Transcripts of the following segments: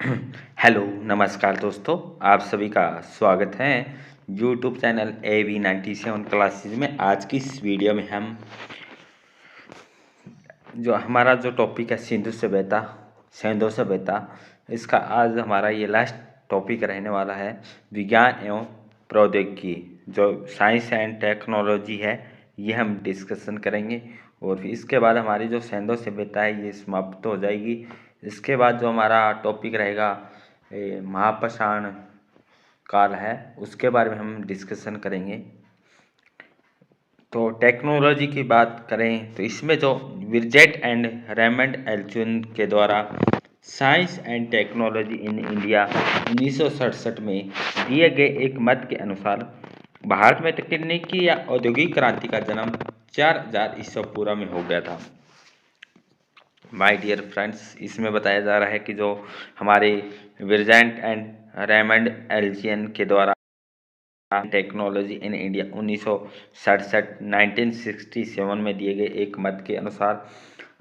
Hello, नमस्कार दोस्तों, आप सभी का स्वागत है यूट्यूब चैनल AV97 क्लासेस में। आज की इस वीडियो में हम हमारा जो टॉपिक है सिंधु सभ्यता, इसका आज हमारा ये लास्ट टॉपिक रहने वाला है। विज्ञान एवं प्रौद्योगिकी, जो साइंस एंड टेक्नोलॉजी है, ये हम डिस्कशन करेंगे। और फिर इसके बाद हमारी जो सिंधु सभ्यता है ये समाप्त हो जाएगी। इसके बाद जो हमारा टॉपिक रहेगा महापाषाण काल है, उसके बारे में हम डिस्कशन करेंगे। तो टेक्नोलॉजी की बात करें तो इसमें जो विरजेट एंड रेमंड एल्चुन के द्वारा science and technology in India 1967 में दिए गए एक मत के अनुसार भारत में तकनीकी या औद्योगिक क्रांति का जन्म 4000 ईस्वी पूर्व में हो गया था। माय डियर फ्रेंड्स, इसमें बताया जा रहा है कि जो हमारे विरजेट एंड रेमंड एल्चियन के द्वारा टेक्नोलॉजी इन इंडिया 1967 में दिए गए एक मत के अनुसार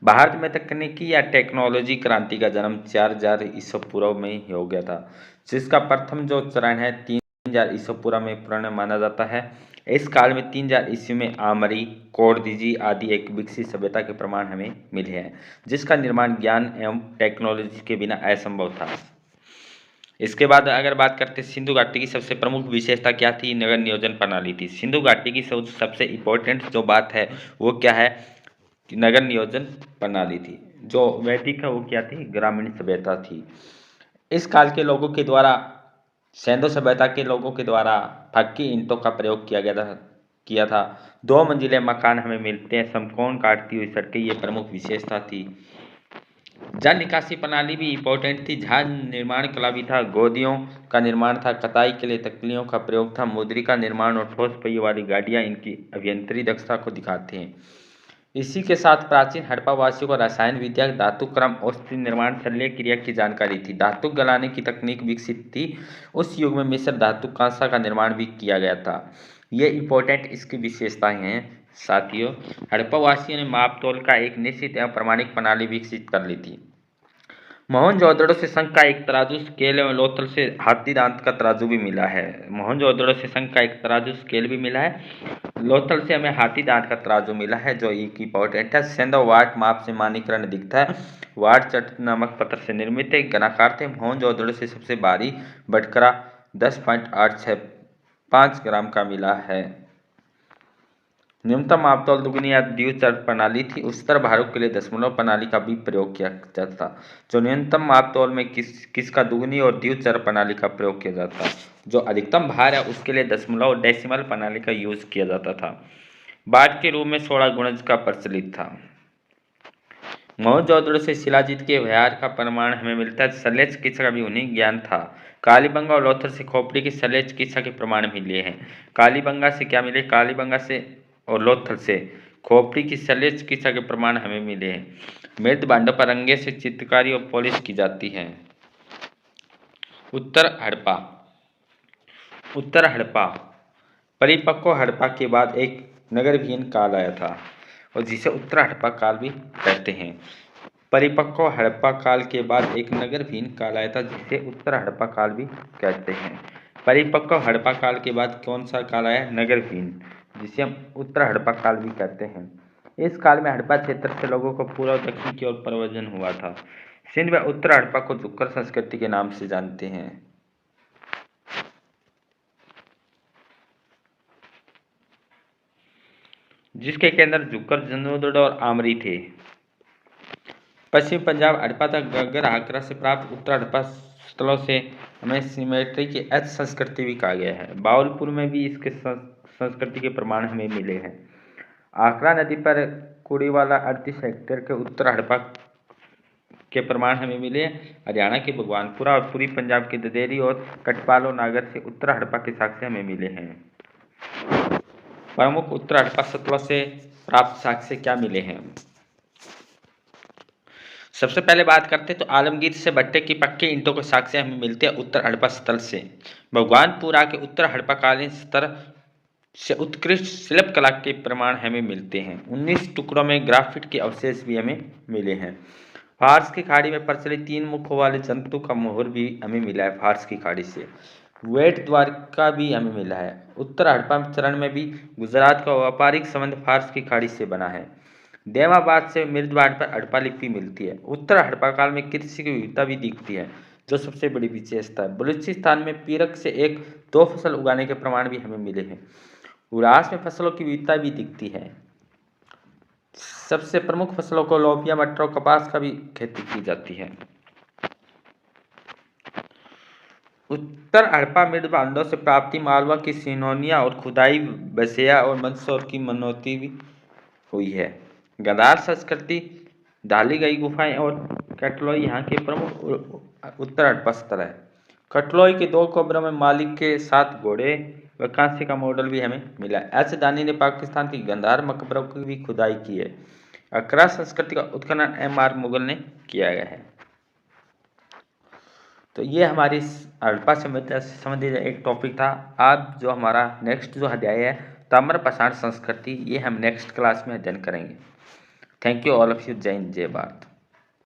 भारत में तकनीकी या टेक्नोलॉजी क्रांति का जन्म 4000 ईस्वी पूर्व में ही हो गया था, जिसका प्रथम जो चरण है 3000 ईस्वी पूर्व में पूर्ण माना जाता है। इस काल में 3000 ईस्वी में आमरी, कोरदीजी आदि एक विकसित सभ्यता के प्रमाण हमें मिले हैं, जिसका निर्माण ज्ञान एवं टेक्नोलॉजी के बिना असंभव था। इसके बाद अगर बात करते हैं सिंधु घाटी की सबसे प्रमुख विशेषता क्या थी, नगर नियोजन प्रणाली थी। सिंधु घाटी की सबसे इम्पोर्टेंट जो बात है वो क्या है कि नगर नियोजन प्रणाली थी। जो वैदिक है वो क्या थी, ग्रामीण सभ्यता थी। इस काल के लोगों के द्वारा, सिंधु सभ्यता के लोगों के द्वारा पक्की ईंटों का प्रयोग किया था। 2 मंजिले मकान हमें मिलते हैं, समकोण काटती हुई सड़कें, ये प्रमुख विशेषता थी। जल निकासी प्रणाली भी इम्पोर्टेंट थी। जहाज निर्माण कला भी था, गोदियों का निर्माण था, कताई के लिए तकलियों का प्रयोग था, मुद्री का निर्माण और ठोस पहियों वाली गाड़ियां इनकी अभियंत्रिक दक्षता को दिखाते हैं। इसी के साथ प्राचीन हड़प्पा वासियों को रसायन विद्या, धातु क्रम, औषधि निर्माण, शल्य क्रिया की जानकारी थी। धातु गलाने की तकनीक विकसित थी। उस युग में मिश्र धातु कांसा का निर्माण भी किया गया था। ये इम्पोर्टेंट इसकी विशेषताएं हैं। साथियों, हड़प्पा वासियों ने माप तोल का एक निश्चित एवं प्रमाणिक प्रणाली विकसित कर ली थी। मोहनजोदड़ो से शंख का एक तराजू, स्केल एवं लोथल से हाथी दांत का तराजू भी मिला है। मोहनजोदड़ो से शंख का एक तराजू, स्केल भी मिला है। लोथल से हमें हाथी दांत का तराजू मिला है, जो एक इंपॉर्टेंट है। सिंधु वाट माप से मानकीकरण दिखता है। वाट चट नामक पत्थर से निर्मित है, घनाकार थे। मोहनजोदड़ो से सबसे भारी बटकरा 10.865 ग्राम का मिला है। न्यूनतम मापतौल दुगुनी या द्विचर प्रणाली थी। उच्चतर भारों के लिए दशमलव प्रणाली का भी प्रयोग किया जाता था। जो न्यूनतम मापतौल में किसका दुगुनी और द्विचर प्रणाली का प्रयोग किया जाता है। जो अधिकतम भार है उसके लिए दशमलव डेसिमल प्रणाली का यूज किया जाता था। बाट के रूप में 16 गुणज का प्रचलित था। मोहनजोदड़ो से शिलाजीत के व्यवहार का प्रमाण हमें मिलता है। शल्य चिकित्सा का भी उन्हें ज्ञान था। कालीबंगा और लोथल से खोपड़ी की शल्य चिकित्सा के प्रमाण मिले हैं। कालीबंगा से क्या मिले, कालीबंगा से और लोथल से खोपड़ी की शल्य चिकित्सा के प्रमाण हमें मिले हैं। मृत भांडों पर रंगे से चित्रकारी और पॉलिश की जाती है। उत्तर हड़प्पा। उत्तर हड़प्पा परिपक्व हड़प्पा के बाद एक नगरविहीन काल आया था, और जिसे उत्तर हड़प्पा काल भी कहते हैं। परिपक्व हड़प्पा काल के बाद एक नगरविहीन काल आया था, जिसे उत्तर हड़प्पा काल भी कहते हैं। परिपक्व हड़प्पा काल के बाद कौन सा काल आया, नगरविहीन, जिसे हम उत्तर हड़प्पा काल भी कहते हैं। इस काल में हड़प्पा क्षेत्र से लोगों को पूर्व और दक्षिण की ओर प्रव्रजन हुआ था। सिंध में उत्तर हड़प्पा को जुक्कर संस्कृति के नाम से जानते हैं। जिसके केंद्र जुक्कर, जनोदड़ और आमरी थे। पश्चिम पंजाब हड़प्पा तक गगर आगरा से प्राप्त उत्तर हड़प्पा स्थलों से हमें सिमेट्री की एच संस्कृति भी कहा गया है। बावलपुर में भी इसके संस्कृति के प्रमाण हमें मिले हैं। आकरा नदी पर कुड़ीवाला 38 हेक्टेयर के उत्तर हड़प्पा के प्रमाण हमें मिले। हरियाणा के भगवानपुरा और पूर्वी पंजाब के ददेरी और कटपालो नागर से उत्तर हड़प्पा के साक्ष्य हमें मिले हैं। प्रमुख उत्तर हड़प्पा स्थलों से प्राप्त साक्ष्य क्या मिले हैं। सबसे पहले बात करते हैं तो आलमगीर से भट्टे की पक्के ईंटों के साक्ष्य हमें मिलते हैं उत्तर हड़प्पा स्थल से। भगवानपुरा के उत्तर हड़प्पाकालीन स्तर से उत्कृष्ट शिल्प कला के प्रमाण हमें मिलते हैं। 19 टुकड़ों में ग्राफिट के अवशेष भी हमें मिले हैं। फारस की खाड़ी में प्रचलित 3 मुखों वाले जंतु का मोहर भी हमें मिला है फारस की खाड़ी से। वेट द्वारका भी हमें मिला है। उत्तर हड़प्पा चरण में भी गुजरात का व्यापारिक संबंध फारस की खाड़ी से बना है। देवाबाद से मृदवाड़ पर हड़प्पा लिपि मिलती है। उत्तर हड़प्पा काल में कृषि की विविधता भी दिखती है, जो सबसे बड़ी विशेषता है। बलूचिस्तान में पीरक से एक दो फसल उगाने के प्रमाण भी हमें मिले हैं। उरास में फसलों की विविधता भी दिखती है। सबसे प्रमुख फसलों को लोबिया, मटर और कपास का भी खेती की जाती है। उत्तर हड़प्पा मृद बांधों से प्राप्ति मालवा की सिनोनिया और खुदाई बसेया और मंदसौर की मनोती भी हुई है। गंधार संस्कृति, ढाली गई गुफाएं और कटलोई यहाँ के प्रमुख उत्तर हड़प्पा स्थल है। कटलोई के 2 कब्रों में मालिक के 7 घोड़े व कांस्य का मॉडल भी हमें मिला। एच दानी ने पाकिस्तान की गंधार मकबरों की भी खुदाई की है। अकरा संस्कृति का उत्खनन M.R. मुगल ने किया गया है। तो ये हमारी हड़प्पा सभ्यता से संबंधित एक टॉपिक था। आज जो हमारा नेक्स्ट जो अध्याय है ताम्रपाषाण संस्कृति, ये हम नेक्स्ट क्लास में अध्ययन करेंगे। Thank you all of you. जय हिंद, जय भारत।